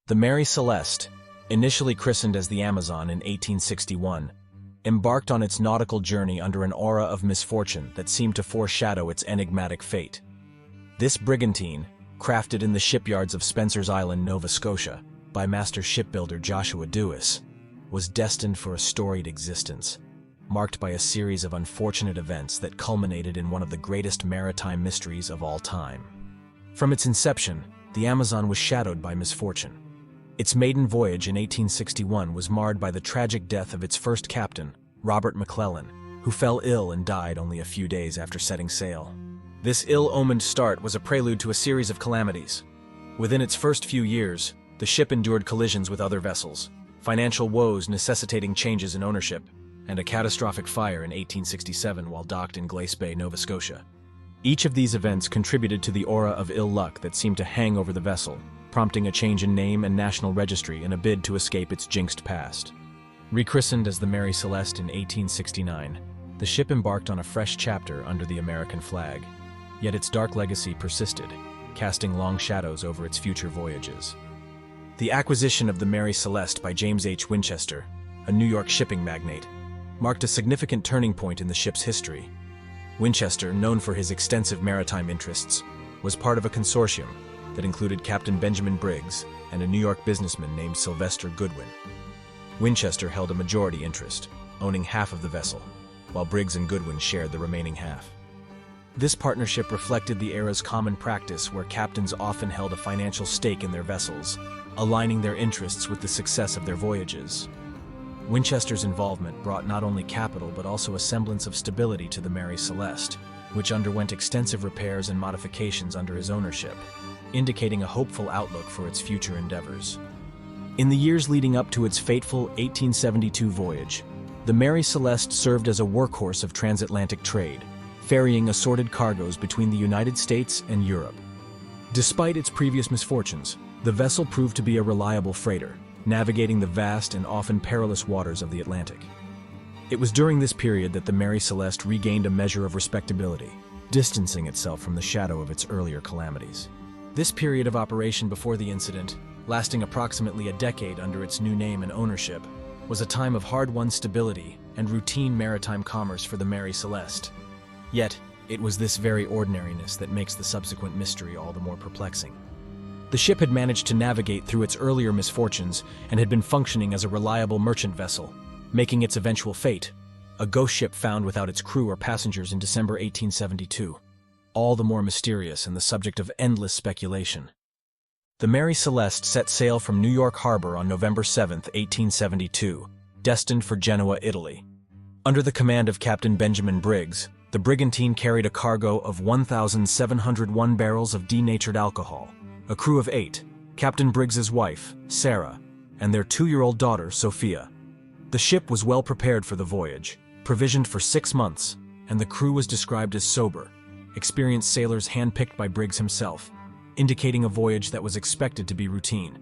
The Mary Celeste, initially christened as the Amazon in 1861, embarked on its nautical journey under an aura of misfortune that seemed to foreshadow its enigmatic fate. This brigantine, crafted in the shipyards of Spencer's Island, Nova Scotia, by master shipbuilder Joshua Dewis, was destined for a storied existence, marked by a series of unfortunate events that culminated in one of the greatest maritime mysteries of all time. From its inception, the Amazon was shadowed by misfortune. Its maiden voyage in 1861 was marred by the tragic death of its first captain, Robert McClellan, who fell ill and died only a few days after setting sail. This ill-omened start was a prelude to a series of calamities. Within its first few years, the ship endured collisions with other vessels, financial woes necessitating changes in ownership, and a catastrophic fire in 1867 while docked in Glace Bay, Nova Scotia. Each of these events contributed to the aura of ill luck that seemed to hang over the vessel, prompting a change in name and national registry in a bid to escape its jinxed past. Rechristened as the Mary Celeste in 1869, the ship embarked on a fresh chapter under the American flag. Yet its dark legacy persisted, casting long shadows over its future voyages. The acquisition of the Mary Celeste by James H. Winchester, a New York shipping magnate, marked a significant turning point in the ship's history. Winchester, known for his extensive maritime interests, was part of a consortium that included Captain Benjamin Briggs and a New York businessman named Sylvester Goodwin. Winchester held a majority interest, owning half of the vessel, while Briggs and Goodwin shared the remaining half. This partnership reflected the era's common practice where captains often held a financial stake in their vessels, aligning their interests with the success of their voyages. Winchester's involvement brought not only capital but also a semblance of stability to the Mary Celeste, which underwent extensive repairs and modifications under his ownership, indicating a hopeful outlook for its future endeavors. In the years leading up to its fateful 1872 voyage, the Mary Celeste served as a workhorse of transatlantic trade, ferrying assorted cargoes between the United States and Europe. Despite its previous misfortunes, the vessel proved to be a reliable freighter, navigating the vast and often perilous waters of the Atlantic. It was during this period that the Mary Celeste regained a measure of respectability, distancing itself from the shadow of its earlier calamities. This period of operation before the incident, lasting approximately a decade under its new name and ownership, was a time of hard-won stability and routine maritime commerce for the Mary Celeste. Yet, it was this very ordinariness that makes the subsequent mystery all the more perplexing. The ship had managed to navigate through its earlier misfortunes and had been functioning as a reliable merchant vessel, making its eventual fate, a ghost ship found without its crew or passengers in December 1872, all the more mysterious and the subject of endless speculation. The Mary Celeste set sail from New York Harbor on November 7, 1872, destined for Genoa, Italy. Under the command of Captain Benjamin Briggs, the brigantine carried a cargo of 1,701 barrels of denatured alcohol, a crew of 8, Captain Briggs's wife, Sarah, and their 2-year-old daughter, Sophia. The ship was well prepared for the voyage, provisioned for 6 months, and the crew was described as sober, experienced sailors handpicked by Briggs himself, indicating a voyage that was expected to be routine.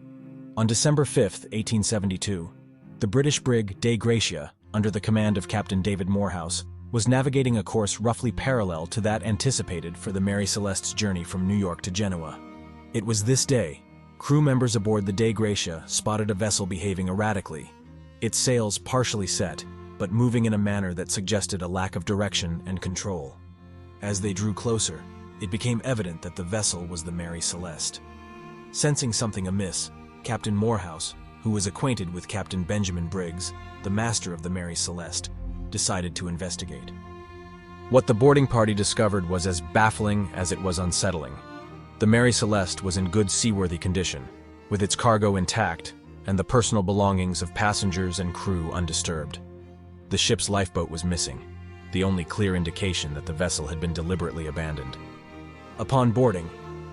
On December 5, 1872, the British brig Dei Gratia, under the command of Captain David Morehouse, was navigating a course roughly parallel to that anticipated for the Mary Celeste's journey from New York to Genoa. It was this day, crew members aboard the Dei Gratia spotted a vessel behaving erratically, its sails partially set, but moving in a manner that suggested a lack of direction and control. As they drew closer, it became evident that the vessel was the Mary Celeste. Sensing something amiss, Captain Morehouse, who was acquainted with Captain Benjamin Briggs, the master of the Mary Celeste, decided to investigate. What the boarding party discovered was as baffling as it was unsettling. The Mary Celeste was in good seaworthy condition, with its cargo intact and the personal belongings of passengers and crew undisturbed. The ship's lifeboat was missing, the only clear indication that the vessel had been deliberately abandoned. Upon boarding,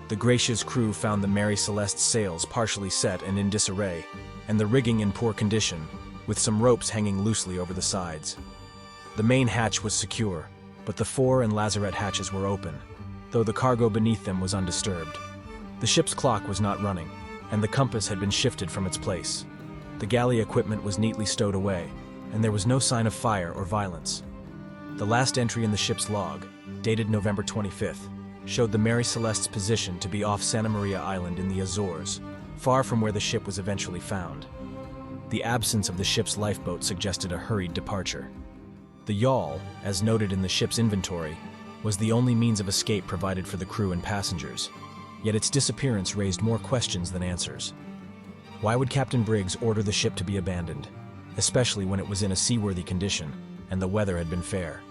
the Gratia's crew found the Mary Celeste's sails partially set and in disarray, and the rigging in poor condition, with some ropes hanging loosely over the sides. The main hatch was secure, but the fore and lazarette hatches were open, though the cargo beneath them was undisturbed. The ship's clock was not running, and the compass had been shifted from its place. The galley equipment was neatly stowed away, and there was no sign of fire or violence. The last entry in the ship's log, dated November 25th, showed the Mary Celeste's position to be off Santa Maria Island in the Azores, far from where the ship was eventually found. The absence of the ship's lifeboat suggested a hurried departure. The yawl, as noted in the ship's inventory, was the only means of escape provided for the crew and passengers, yet its disappearance raised more questions than answers. Why would Captain Briggs order the ship to be abandoned, especially when it was in a seaworthy condition and the weather had been fair?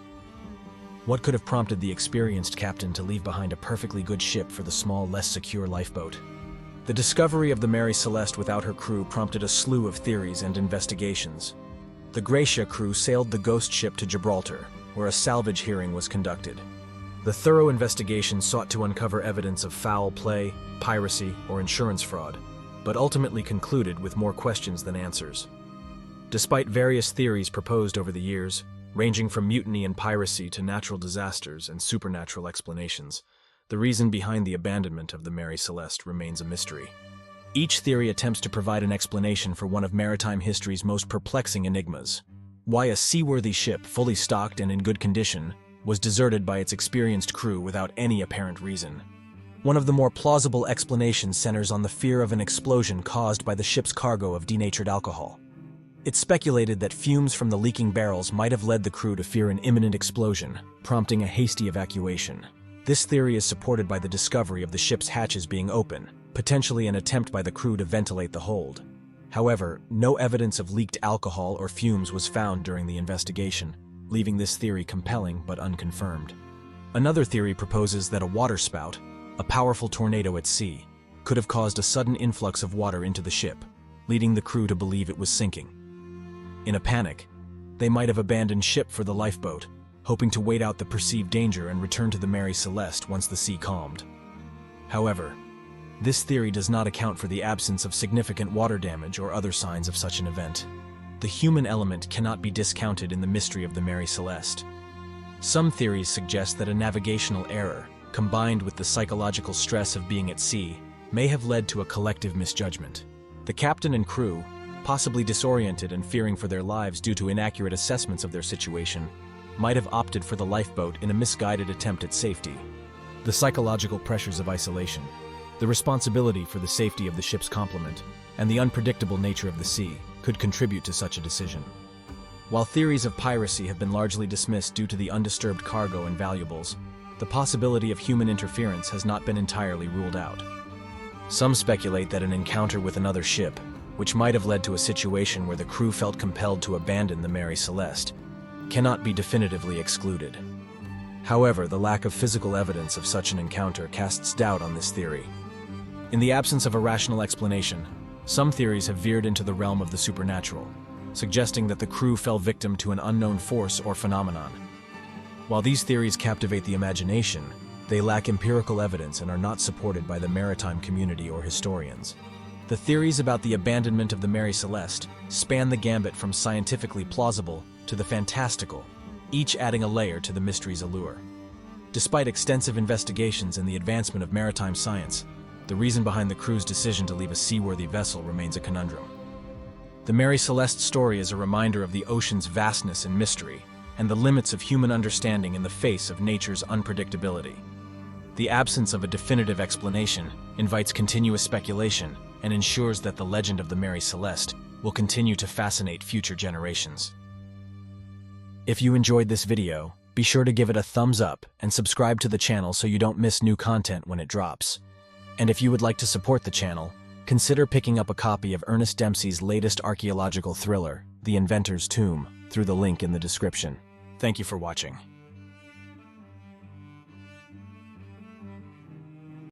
What could have prompted the experienced captain to leave behind a perfectly good ship for the small, less secure lifeboat? The discovery of the Mary Celeste without her crew prompted a slew of theories and investigations. The Gratia crew sailed the ghost ship to Gibraltar, where a salvage hearing was conducted. The thorough investigation sought to uncover evidence of foul play, piracy, or insurance fraud, but ultimately concluded with more questions than answers. Despite various theories proposed over the years, ranging from mutiny and piracy to natural disasters and supernatural explanations, the reason behind the abandonment of the Mary Celeste remains a mystery. Each theory attempts to provide an explanation for one of maritime history's most perplexing enigmas: why a seaworthy ship fully stocked and in good condition was deserted by its experienced crew without any apparent reason. One of the more plausible explanations centers on the fear of an explosion caused by the ship's cargo of denatured alcohol. It's speculated that fumes from the leaking barrels might have led the crew to fear an imminent explosion, prompting a hasty evacuation. This theory is supported by the discovery of the ship's hatches being open, potentially an attempt by the crew to ventilate the hold. However, no evidence of leaked alcohol or fumes was found during the investigation, leaving this theory compelling but unconfirmed. Another theory proposes that a waterspout, a powerful tornado at sea, could have caused a sudden influx of water into the ship, leading the crew to believe it was sinking. In a panic, they might have abandoned ship for the lifeboat, hoping to wait out the perceived danger and return to the Mary Celeste once the sea calmed. However, this theory does not account for the absence of significant water damage or other signs of such an event. The human element cannot be discounted in the mystery of the Mary Celeste. Some theories suggest that a navigational error, combined with the psychological stress of being at sea, may have led to a collective misjudgment. The captain and crew, possibly disoriented and fearing for their lives due to inaccurate assessments of their situation, might have opted for the lifeboat in a misguided attempt at safety. The psychological pressures of isolation, the responsibility for the safety of the ship's complement, and the unpredictable nature of the sea could contribute to such a decision. While theories of piracy have been largely dismissed due to the undisturbed cargo and valuables, the possibility of human interference has not been entirely ruled out. Some speculate that an encounter with another ship, which might have led to a situation where the crew felt compelled to abandon the Mary Celeste, cannot be definitively excluded. However, the lack of physical evidence of such an encounter casts doubt on this theory. In the absence of a rational explanation, some theories have veered into the realm of the supernatural, suggesting that the crew fell victim to an unknown force or phenomenon. While these theories captivate the imagination, they lack empirical evidence and are not supported by the maritime community or historians. The theories about the abandonment of the Mary Celeste span the gambit from scientifically plausible to the fantastical, each adding a layer to the mystery's allure. Despite extensive investigations and the advancement of maritime science, the reason behind the crew's decision to leave a seaworthy vessel remains a conundrum. The Mary Celeste's story is a reminder of the ocean's vastness and mystery, and the limits of human understanding in the face of nature's unpredictability. The absence of a definitive explanation invites continuous speculation and ensures that the legend of the Mary Celeste will continue to fascinate future generations. If you enjoyed this video, be sure to give it a thumbs up and subscribe to the channel so you don't miss new content when it drops. And if you would like to support the channel, consider picking up a copy of Ernest Dempsey's latest archaeological thriller, The Inventor's Tomb, through the link in the description. Thank you for watching.